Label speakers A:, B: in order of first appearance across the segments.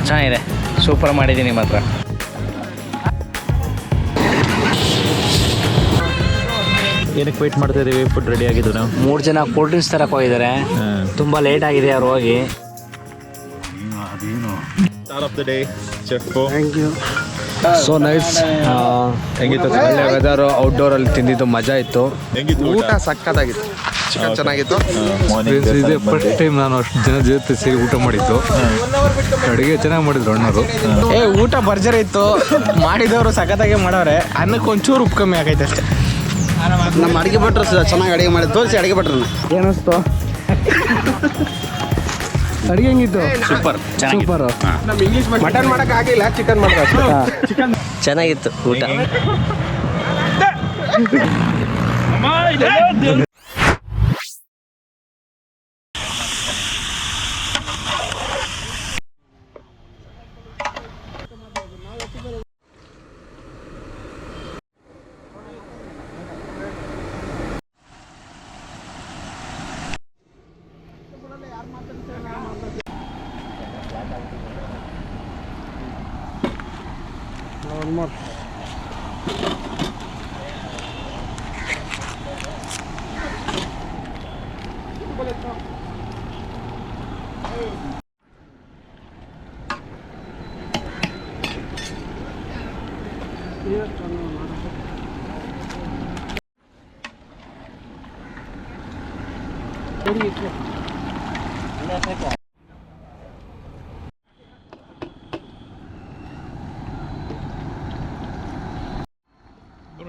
A: ಚೆನ್ನಾಗಿದೆ, ಸೂಪರ್ ಮಾಡಿದ್ದೀನಿ ಮಾತ್ರ.
B: ಏನಕ್ಕೆ ವೆಯ್ಟ್ ಮಾಡ್ತಾ ಇದ್ದೀವಿ? ಫುಡ್ ರೆಡಿ ಆಗಿದ್ದು. ನಾವು
A: 3 ಜನ ಕೂಲ್ ಡ್ರಿಂಕ್ಸ್ ತರಕ್ಕೆ ಹೋಗಿದ್ದಾರೆ. ತುಂಬ ಲೇಟ್ ಆಗಿದೆ ಅವ್ರು ಹೋಗಿ.
B: Star of the day chef.
C: Thank you.
D: So nice.
C: ಹೆಂಗಿತ್ತು?
D: ಒಳ್ಳೆ ವೆದರು, ಔಟ್ಡೋರಲ್ಲಿ ತಿಂದಿದ್ದು ಮಜಾ ಇತ್ತು.
B: ಹೆಂಗಿತ್ತು
C: ಊಟ ಸಕ್ಕತ್ತಾಗಿತ್ತು, ಚಿಕನ್ ಚೆನ್ನಾಗಿತ್ತು.
D: ಇದೇ ಫಸ್ಟ್ ಟೈಮ್ ನಾನು ಅಷ್ಟು ಜನ ಜೊತೆ ಸೇರಿ ಊಟ ಮಾಡಿದ್ದು. ಅಡುಗೆ ಚೆನ್ನಾಗಿ ಮಾಡಿದ್ರು ಅಣ್ಣವರು.
C: ಊಟ ಭರ್ಜರಿ ಇತ್ತು, ಮಾಡಿದವರು ಸಖತ್ತಾಗಿ ಮಾಡವ್ರೆ. ಅನ್ನಕ್ಕೆ ಒಂಚೂರು ಉಪ್ಪು ಕಮ್ಮಿ ಆಗೈತೆ ಅಷ್ಟೇ. ನಮ್ಮ ಅಡುಗೆ ಭಟ್ರು ಚೆನ್ನಾಗಿ ಅಡುಗೆ ಮಾಡಿ ತೋರಿಸಿ ಅಡುಗೆ ಭಟ್ರನ್ನ ಏನಿಸ್ತು?
D: ಅಡುಗೆ ಹೆಂಗಿತ್ತು?
A: Super,
D: super.
C: ನಮ್ಮ ಇಂಗ್ಲೀಷ್ ಮಟನ್ ಮಾಡೋಕೆ ಆಗಿಲ್ಲ, ಚಿಕನ್ ಮಾಡಿದ್ರೆ ಚಿಕನ್
A: ಚೆನ್ನಾಗಿತ್ತು ಊಟ.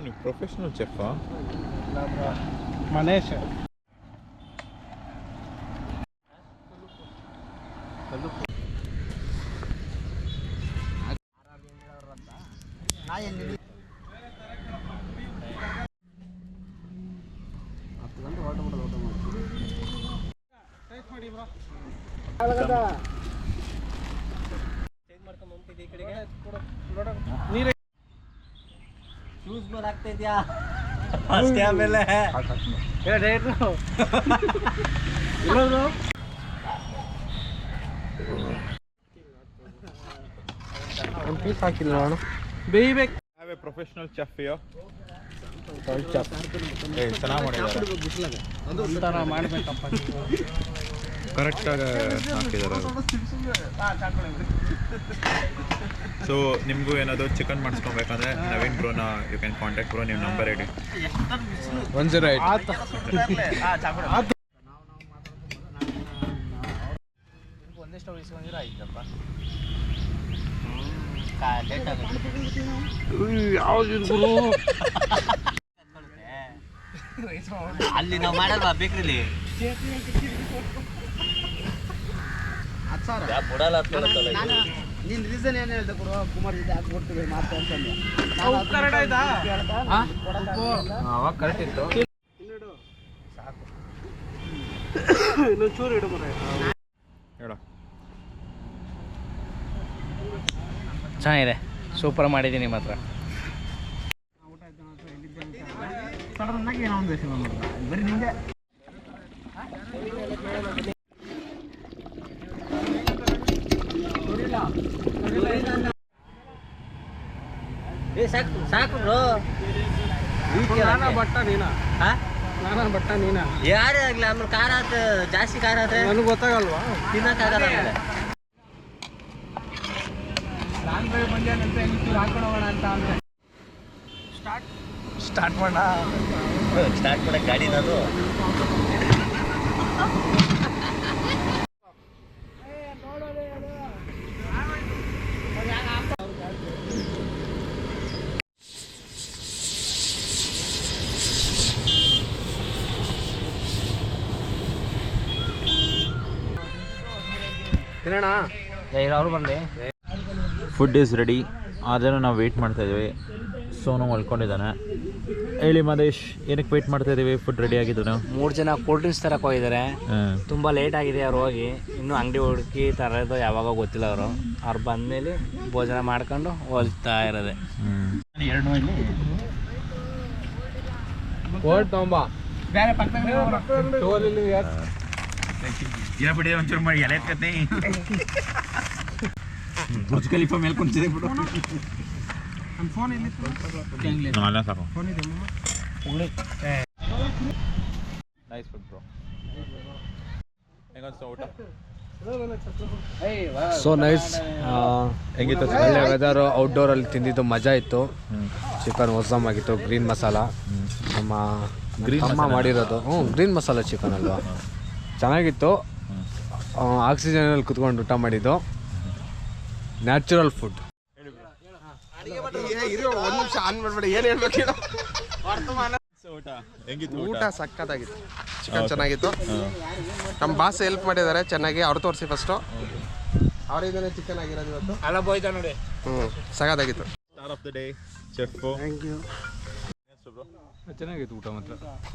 B: ನೀವು ಪ್ರೊಫೆಷನಲ್ ಚೆಫಾ?
C: ಮನೇಶ್
A: ಜ್ಯೂಸ್ ಮೇಲೆ ಆಗ್ತಾ ಇದೆಯಾ ಅಷ್ಟೇ. ಆಮೇಲೆ
C: ಒಂದು ಪೀಸ್ ಹಾಕಿಲ್ಲ ನಾನು ಬೇಯಬೇಕು.
B: ಹ್ಯಾವ್ ಎ ಪ್ರೊಫೆಷನಲ್ ಚೆಫ್ ಯೋ. ಚೆನ್ನಾಗಿ ಮಾಡಿದ್ದಾರೆ,
C: ಮಾಡಬೇಕಪ್ಪ.
B: ಕರೆಕ್ಟಾಗಿ ಹಾಕಿದ್ದಾರೆ. ಸೊ ನಿಮಗೂ ಏನಾದರೂ ಚಿಕನ್ ಮಾಡಿಸ್ಕೊಬೇಕಂದ್ರೆ ನವೀನ್ ಬ್ರೋನ ಯು ಕ್ಯಾನ್ ಕಾಂಟ್ಯಾಕ್ಟ್ ಬ್ರೋ. ನಿಮ್ಮ ನಂಬರ್ ಹೇಳಿ.
D: 108.
A: ಒಂದೇ ಸ್ಟವ್ ಇಸ್ಕೊಂಡಿರೋ ಆಯ್ತಪ್ಪ. ಅಲ್ಲಿ ನಾವು ಮಾಡಲ್ವಾ ಬೇಕ್ರಿಲಿ?
C: ನಿನ್ನ ರೀಸನ್ ಏನು ಹೇಳ್ದೆ ಗುರು? ಕುಮಾರ್ ಜೊತೆ ಹಾಕ್ಬಿಡ್ತೀವಿ ಮಾತು ಅಂತಂದು.
D: ಅವಾಗ ಕರೆಕ್ಟ್ ಇತ್ತು.
C: ಸಾಕು, ಇನ್ನೊಂದು ಚೂರು ಇಡು ಮರ.
B: ಹೇಳೋ.
A: ಚೆನ್ನಾಗಿದೆ, ಸೂಪರ್ ಮಾಡಿದ್ದೀನಿ ಮಾತ್ರ.
C: ಊಟ ಆಯ್ತು ಎಲ್ಲಿದ್ದೆ ಅಂತ ಸಡನ್ನಾಗಿ ಏನೋ ಒಂದು ಬೇಸಿ ಬಂದ್ಬಿಡ್ತು. ಬರೀ ನಿಂದೆ
A: ಸಾಕು ಸಾಕು ಬ್ರೋ.
C: ನಾನಾ ಬಟ್ಟ ನೀನಾ? ನಾನಾ ಬಟ್ಟ ನೀನಾ?
A: ಯಾರೇ ಆಗ್ಲಿ, ಆಮೇಲೆ ಖಾರ ಆತ ಜಾಸ್ತಿ ಖಾರ ಆದ್ರೆ
C: ನನಗೆ ಗೊತ್ತಾಗಲ್ವಾ?
A: ತಿನ್ನಕ್ಕಾಗಲ್ಲ. ಆಮೇಲೆ
C: ನಾನು ಡ್ರೈವ್ ಬಂದೇನಂತ ಹೆಂಗೆ ಹಾಕೊಂಡು ಹೋಗೋಣ ಅಂತ ಅಂದರೆ ಸ್ಟಾರ್ಟ್ ಮಾಡ
A: ಸ್ಟಾರ್ಟ್ ಮಾಡಕ್ಕೆ ಗಾಡಿ ನಾನು.
C: ತಿನ್ನೋಣ.
A: ಅವ್ರು ಬರಲಿ.
B: ಫುಡ್ ಈಸ್ ರೆಡಿ, ಆದರೂ ನಾವು ವೆಯ್ಟ್ ಮಾಡ್ತಾ ಇದ್ದೀವಿ. ಸೋನು ಮಲ್ಕೊಂಡಿದ್ದಾನೆ. ಹೇಳಿ ಮದೇಶ್, ಏನಕ್ಕೆ ವೆಯ್ಟ್ ಮಾಡ್ತಾ ಇದ್ದೀವಿ? ಫುಡ್ ರೆಡಿ ಆಗಿದ್ದು. ನಾವು
A: 3 ಜನ ಕೂಲ್ ಡ್ರಿಂಕ್ಸ್ ತರಕ್ಕೆ ಹೋಗಿದ್ದಾರೆ. ತುಂಬ ಲೇಟ್ ಆಗಿದೆ ಅವ್ರು ಹೋಗಿ. ಇನ್ನೂ ಅಂಗಡಿ ಹುಡುಕಿ ತರೋದು ಯಾವಾಗ ಗೊತ್ತಿಲ್ಲ ಅವರು. ಅವ್ರು ಬಂದಮೇಲೆ ಭೋಜನ ಮಾಡ್ಕೊಂಡು ಹೋಗ್ತಾ ಇರೋದೆ.
B: ಒಂಚೂರು ಮಾಡಿ ಎಲೆ ಎತ್ಕತ್ತೆ ಬುರ್ಜ್ ಖಲೀಫಾ ಮೇಲೆ ಕುಂತಿದೆ ಬಿಡು ಅಲ್ಲ ಸಾಕು ನೈಸ್ ಫುಡ್ ಬ್ರೋ ಹೆಂಗನ್ಸ್ತು ಊಟ
E: ಸೊ ನೈಸ್
B: ಹೆಂಗಿತ್ತು
E: ಒಳ್ಳೆ ವೆದರು ಔಟ್ಡೋರಲ್ಲಿ ತಿಂದಿದ್ದು ಮಜಾ ಇತ್ತು ಚಿಕನ್ ಹೊಸಮ್ ಆಗಿತ್ತು ಗ್ರೀನ್ ಮಸಾಲ ನಮ್ಮ ಅಮ್ಮ ಮಾಡಿರೋದು ಗ್ರೀನ್ ಮಸಾಲ ಚಿಕನ್ ಅಲ್ವಾ ಚೆನ್ನಾಗಿತ್ತು ಆಕ್ಸಿಜನಲ್ಲಿ ಕುತ್ಕೊಂಡು ಊಟ ಮಾಡಿದ್ದು ನ್ಯಾಚುರಲ್ ಫುಡ್
C: ಒಂದು ನಿಮಿಷ ಆನ್ ಮಾಡ್ಬೇಡಿ ಏನು ಹೇಳ್ಬೇಕು
F: ಊಟ ಸಕ್ಕತ್ತಾಗಿತ್ತು ಚಿಕನ್ ಚೆನ್ನಾಗಿತ್ತು ನಮ್ಮ ಬಾಸ್ ಹೆಲ್ಪ್ ಮಾಡಿದ್ದಾರೆ ಚೆನ್ನಾಗಿ ಅವ್ರು ತೋರಿಸಿ ಫಸ್ಟು ಅವರಿದ್ದಾನೆ ಚಿಕನ್ ಆಗಿರೋದು ಇವತ್ತು
A: ಅಲ್ಲ ಬೋಯ್ತಾ ನೋಡಿ
F: ಸಕ್ಕತ್ತಾಗಿತ್ತು
B: star of the day chef
C: thank you
D: ಚೆನ್ನಾಗಿತ್ತು ಊಟ ಮಾತ್ರ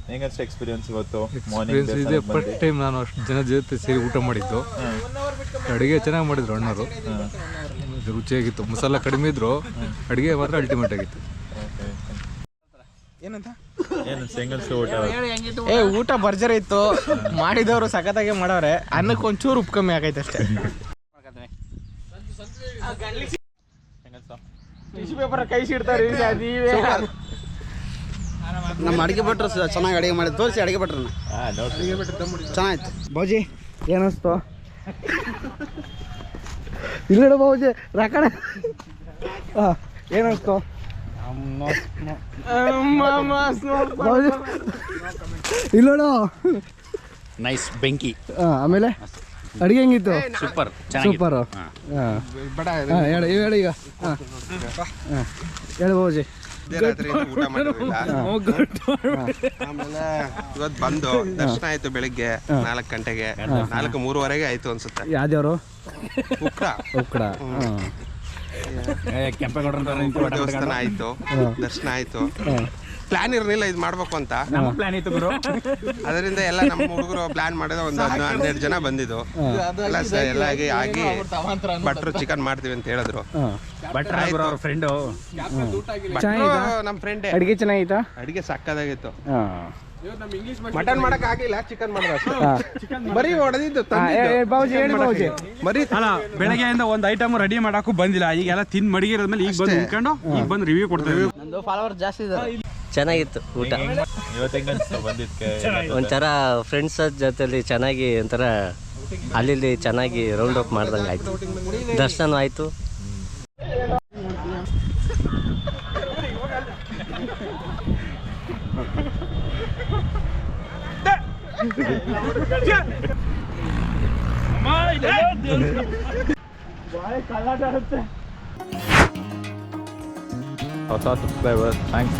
B: ಹೆಂಗನ್ಸ್ತು ಎಕ್ಸ್ಪೀರಿಯನ್ಸ್ ಇವತ್ತು
D: ಎಕ್ಸ್ಪೀರಿಯನ್ಸ್ ಇದೆ ಫಸ್ಟ್ ಟೈಮ್ ನಾನು ಅಷ್ಟು ಜನ ಜೊತೆ ಸೇರಿ ಊಟ ಮಾಡಿದ್ದು ಅಡುಗೆ ಚೆನ್ನಾಗಿ ಮಾಡಿದ್ರು ಅಣ್ಣವರು ರುಚಿಯಾಗಿತ್ತು ಮಸಾಲ ಕಡಿಮೆ ಇದ್ರು ಅಡುಗೆ ಮಾತ್ರ ಅಲ್ಟಿಮೇಟ್ ಆಗಿತ್ತು
C: ಏನಂತ
B: ಹೆಂಗನ್ಸ್ತು ಊಟ
C: ಊಟ ಭರ್ಜರಿ ಇತ್ತು ಮಾಡಿದವರು ಸಖತ್ತಾಗಿ ಮಾಡವ್ರೆ ಅನ್ನಕ್ಕೆ ಒಂಚೂರು ಉಪ್ಪು ಕಮ್ಮಿ ಆಗೈತೆ ಅಷ್ಟೇ ಟಿಶ್ಯೂ ಪೇಪರ್ ಕೈ ಸಿಡ್ತಾರೆ ನಮ್ಮ ಅಡಿಗೆ ಭಟ್ರು ಚೆನ್ನಾಗಿ ಅಡಿಗೆ ಮಾಡಿ ತೋರಿಸಿ ಅಡಿಗೆ ಭಟ್ರನ್ನ ಚೆನ್ನಾಗಿತ್ತು ಬಾಜಿ ಏನಿಸ್ತು ಇಲ್ಲ ಬಾಬುಜಿ ರಾಕಣ ಏನಿಸ್ತು ಇಲ್ಲೋಣ
A: ನೈಸ್ ಬೆಂಕಿ
C: ಆಮೇಲೆ ಅಡಿಗೆ ಹೆಂಗಿತ್ತು
A: ಸೂಪರ್
C: ಸೂಪರ್ ಹೇಳಿ ಈಗ ಹೇಳಿ ಬಾಬುಜಿ
F: ಊಟ ಮಾಡಿರಲಿಲ್ಲ ಆಮೇಲೆ ಇವತ್ತು ಬಂದು ದರ್ಶನ ಆಯ್ತು ಬೆಳಿಗ್ಗೆ 4 ಗಂಟೆಗೆ 4:03 ಆಯ್ತು ಅನ್ಸುತ್ತೆ
C: ಯಾವ್ದ್ಯಾವ್ರು
F: ಉಕ್ಡ
A: ಕೆಂಪೇಗೌಡರ
F: ದೇವಸ್ಥಾನ ಆಯ್ತು ದರ್ಶನ ಆಯ್ತು ಪ್ಲಾನ್ ಇರಲಿಲ್ಲ ಇದು ಮಾಡ್ಬೇಕು ಅಂತ
A: ಪ್ಲಾನ್ ಇತ್ತು ಗುರು
F: ಅದರಿಂದ ಎಲ್ಲ ನಮ್ಮ ಹುಡುಗರು ಪ್ಲಾನ್ ಮಾಡಿದ ಒಂದು 12 ಜನ ಬಂದಿದ್ದು ಎಲ್ಲ ಆಗಿ ಭಟ್ರು ಚಿಕನ್ ಮಾಡ್ತೀವಿ ಅಂತ ಹೇಳಿದ್ರು
A: ಅವ್ರ ಫ್ರೆಂಡು
F: ನಮ್ಮ ಫ್ರೆಂಡ್
C: ಅಡಿಗೆ ಚೆನ್ನಾಗಿತ್ತಾ
F: ಅಡಿಗೆ ಸಕ್ಕದಾಗಿತ್ತು ಮಟನ್ ಮಾಡಕ್ ಆಗಿಲ್ಲ ಚಿಕನ್ ಮಾಡಿದ್ರೆ ಬರೀ ಹೊಡೆದಿದ್ದು ಬರೀ
G: ಅಲ್ಲ ಬೆಳಗ್ಗೆಯಿಂದ ಒಂದು ಐಟಮ್ ರೆಡಿ ಮಾಡಕ್ಕೂ ಬಂದಿಲ್ಲ ಈಗೆಲ್ಲ ತಿಂದು ಮಡಗಿರೋದ್ಮೇಲೆ ಈಗ ಬಂದು ಉಳ್ಕೊಂಡು ಈಗ ಬಂದು ರಿವ್ಯೂ ಕೊಡ್ತೇವೆ
C: ನಂದು ಫಾಲೋವರ್ ಜಾಸ್ತಿ ಇದ್ದಾರೆ
H: ಚೆನ್ನಾಗಿತ್ತು ಊಟ
B: ಇವತ್ತು ಹೆಂಗನ್ಸ್ತು ಬಂದಿದ್ದಕ್ಕೆ
H: ಒಂಥರ ಫ್ರೆಂಡ್ಸ್ ಜೊತೆಲಿ ಚೆನ್ನಾಗಿ ಒಂಥರ ಅಲ್ಲಿ ಚೆನ್ನಾಗಿ ರೌಂಡ್ ಅಪ್ ಮಾಡ್ದಂಗೆ ಆಯಿತು ದರ್ಶನ ಆಯಿತು
B: ಹೊಸ ಸಬ್ಸ್ಕ್ರೈಬರ್ ಥ್ಯಾಂಕ್ಸ್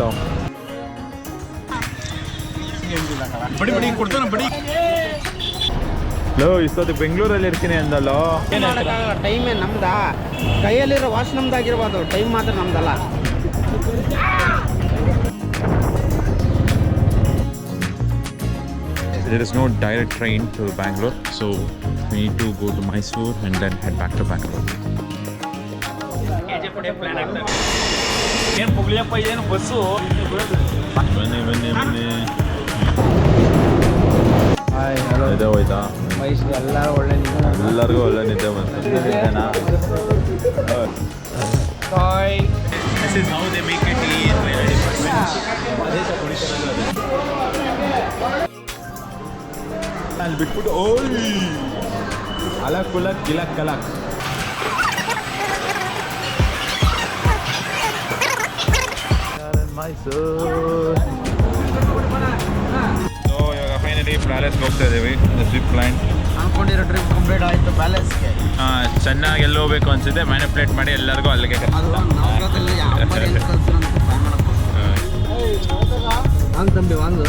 B: ಲೋ ಇಷ್ಟೊತ್ತು ಬೆಂಗಳೂರಲ್ಲಿ ಇರ್ತೀನಿ ಅಂದಲ್ಲೋ
C: ಟೈಮೇ ನಮ್ದಾ ಕೈಯಲ್ಲಿರೋ ವಾಚ್ ನಮ್ದಾಗಿರ್ಬೋದು ಟೈಮ್ ಮಾತ್ರ ನಮ್ದಲ್ಲ
B: There is no direct train to Bangalore, so we need to go to Mysore and then head back to Bangalore.
A: ಏನು ಪುಗ್ಲಿಯಪ್ಪ ಏನು ಬಸ್ಸು
B: ಬನ್ನಿ ನಿದ್ದೆ ಹೋಯ್ತಾ ಎಲ್ಲರಿಗೂ ಒಳ್ಳೆ ನಿದ್ದೆ ಬಂತು This is how they make a tea in my department. ಅಲ್ಲಿ ಬಿಟ್ಬಿಟ್ಟು ಓಯ್ ಅಲಕ್ ಕುಲಕ್ ಗಿಲಕ್ ಕಲಕ್ ಸೊ ಇವಾಗ ಫೈನಲಿ ಪ್ಯಾಲೇಸ್ಗೆ ಹೋಗ್ತಾ ಇದ್ದೀವಿ ಜಿಪ್ ಲೈನ್
C: ಅನ್ಕೊಂಡಿರೋ ಟ್ರಿಪ್ ಕಂಪ್ಲೀಟ್ ಆಯಿತು ಪ್ಯಾಲೇಸ್ಗೆ
B: ಚೆನ್ನಾಗಿ ಎಲ್ಲಿ ಹೋಗ್ಬೇಕು ಅನ್ಸುತ್ತೆ ಮ್ಯಾನಿಪ್ಯುಲೇಟ್ ಮಾಡಿ ಎಲ್ಲರಿಗೂ ಅಲ್ಲಿಗೆ
C: ನಾನು ತಂಬಿ ಒಂದು